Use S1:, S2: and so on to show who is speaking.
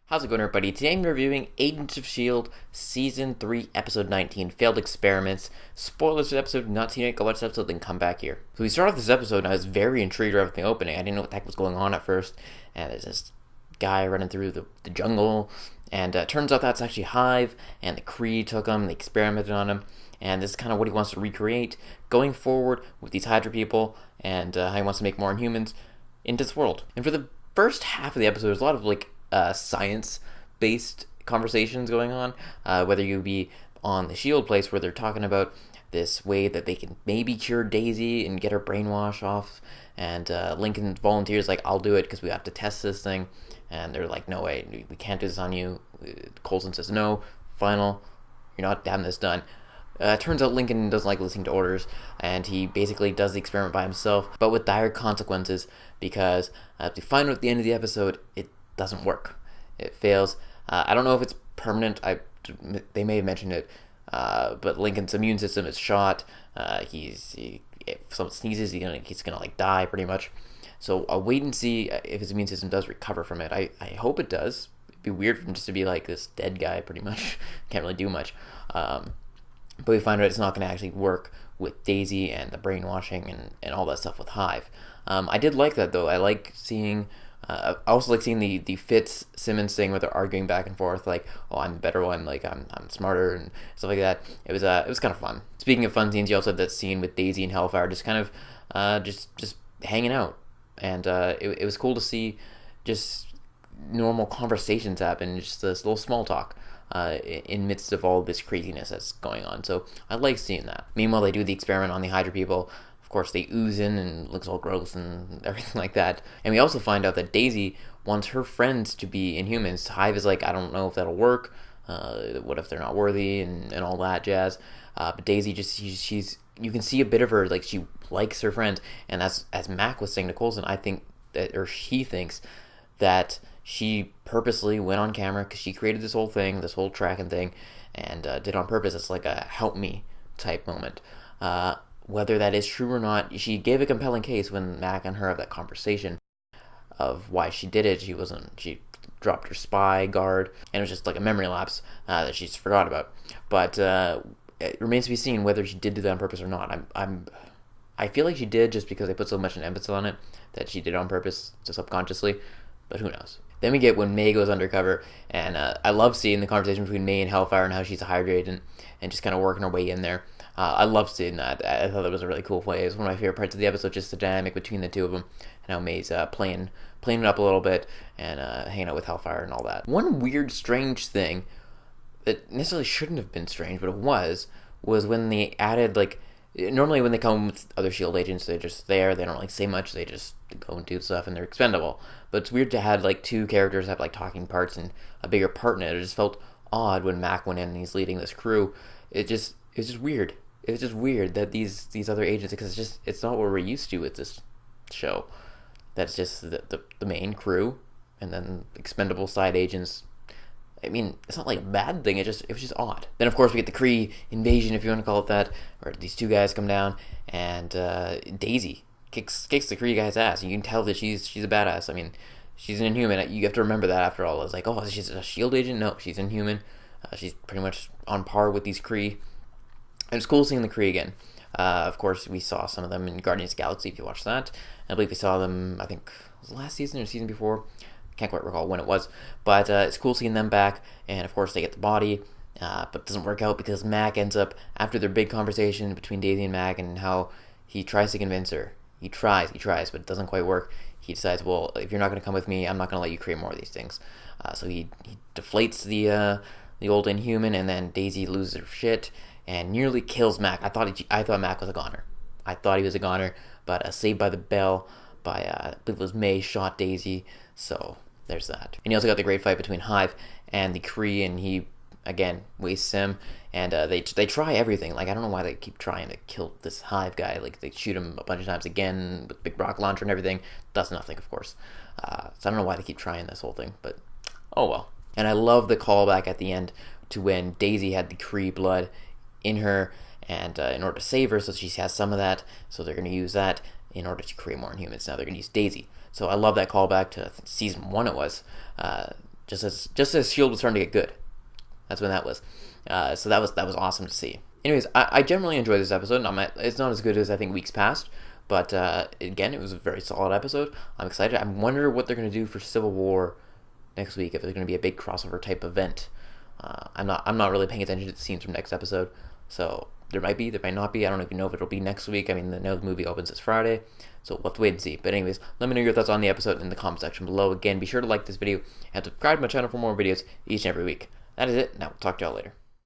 S1: How's it going, everybody? Today I'm reviewing Agents of S.H.I.E.L.D. Season 3, Episode 19, Failed Experiments. Spoilers for the episode, not seen it, go watch the episode, then come back here. So we start off this episode, and I was very intrigued right from the opening. I didn't know what the heck was going on at first, and there's this guy running through the jungle, and it turns out that's actually Hive, and the Kree took him, they experimented on him, and this is kind of what he wants to recreate going forward with these Hydra people, and how he wants to make more Inhumans into this world. And for the first half of the episode, there's a lot of science-based conversations going on, whether you be on the S.H.I.E.L.D. place where they're talking about this way that they can maybe cure Daisy and get her brainwash off, and Lincoln volunteers like, I'll do it because we have to test this thing, and they're like, no way, we can't do this on you. Coulson says no, final, you're not having this done. Turns out Lincoln doesn't like listening to orders, and he basically does the experiment by himself, but with dire consequences, because to find out at the end of the episode, it doesn't work. It fails. I don't know if it's permanent. They may have mentioned it, but Lincoln's immune system is shot. If someone sneezes, he's gonna like die pretty much. So I'll wait and see if his immune system does recover from it. I hope it does. It'd be weird for him just to be like this dead guy, pretty much. Can't really do much. But we find out it's not going to actually work with Daisy and the brainwashing and all that stuff with Hive. I did like that, though. I like seeing... I also like seeing the Fitzsimmons thing where they're arguing back and forth, like, oh, I'm the better one, like, I'm smarter, and stuff like that. It was kind of fun. Speaking of fun scenes, you also had that scene with Daisy and Hellfire just kind of just hanging out. And it was cool to see just normal conversations happen, just this little small talk. In midst of all this craziness that's going on. So I like seeing that. Meanwhile, they do the experiment on the Hydra people. Of course, they ooze in and looks all gross and everything like that. And we also find out that Daisy wants her friends to be Inhumans. Hive is like, I don't know if that'll work. What if they're not worthy and all that jazz. But Daisy just, she's you can see a bit of her, like she likes her friends. And as Mac was saying to Coulson, I think that, or she thinks that she purposely went on camera because she created this whole thing, this whole tracking thing, and did on purpose. It's like a help me type moment. Whether that is true or not, she gave a compelling case when Mac and her have that conversation of why she did it. She dropped her spy guard, and it was just like a memory lapse that she just forgot about. But it remains to be seen whether she did do that on purpose or not. I feel like she did just because they put so much emphasis on it that she did it on purpose, just subconsciously, but who knows. Then we get when May goes undercover, and I love seeing the conversation between May and Hellfire and how she's a Hydra agent and just kind of working her way in there. I love seeing that. I thought that was a really cool play. It was one of my favorite parts of the episode, just the dynamic between the two of them, and how May's playing it up a little bit and hanging out with Hellfire and all that. One weird, strange thing that necessarily shouldn't have been strange, but it was when they added, like, normally when they come with other S.H.I.E.L.D. agents, they're just there, they don't really say much, they just go and do stuff, and they're expendable. But it's weird to have, like, two characters have, like, talking parts and a bigger part in it. It just felt odd when Mac went in and he's leading this crew. It was just weird. It was just weird that these other agents, because it's not what we're used to with this show. That's just the main crew, and then expendable side agents. I mean, it's not like a bad thing, it was just odd. Then, of course, we get the Kree invasion, if you want to call it that, where these two guys come down, and Daisy kicks the Kree guy's ass. You can tell that she's a badass. I mean, she's an Inhuman. You have to remember that after all. It's like, oh, she's a S.H.I.E.L.D. agent? No, she's Inhuman. She's pretty much on par with these Kree. And it's cool seeing the Kree again. Of course, we saw some of them in Guardians of the Galaxy, if you watched that. I believe we saw them, I think, was it last season or season before? Can't quite recall when it was, but it's cool seeing them back, and of course they get the body, but it doesn't work out because Mac ends up, after their big conversation between Daisy and Mac and how he tries to convince her, he tries, but it doesn't quite work. He decides, well, if you're not going to come with me, I'm not going to let you create more of these things. So he deflates the old Inhuman, and then Daisy loses her shit and nearly kills Mac. I thought Mac was a goner. I thought he was a goner, but saved by the bell by, I believe it was May, shot Daisy, so there's that. And you also got the great fight between Hive and the Kree, and he, again, wastes him, and they try everything. Like, I don't know why they keep trying to kill this Hive guy. Like, they shoot him a bunch of times again with big rocket launcher and everything. Does nothing, of course. So I don't know why they keep trying this whole thing, but oh well. And I love the callback at the end to when Daisy had the Kree blood in her, and in order to save her, so she has some of that, so they're going to use that in order to create more Inhumans. Now they're going to use Daisy. So I love that callback to season 1 it was, just as Shield was starting to get good. That's when that was. So that was awesome to see. Anyways, I generally enjoy this episode. It's not as good as I think weeks past, but again, it was a very solid episode. I'm excited. I wonder what they're going to do for Civil War next week. If there's going to be a big crossover type event. I'm not really paying attention to the scenes from next episode, so there might be, there might not be. I don't even know if it'll be next week. I mean, the movie opens this Friday, so we'll have to wait and see. But anyways, let me know your thoughts on the episode in the comment section below. Again, be sure to like this video and subscribe to my channel for more videos each and every week. That is it. Now, we'll talk to y'all later.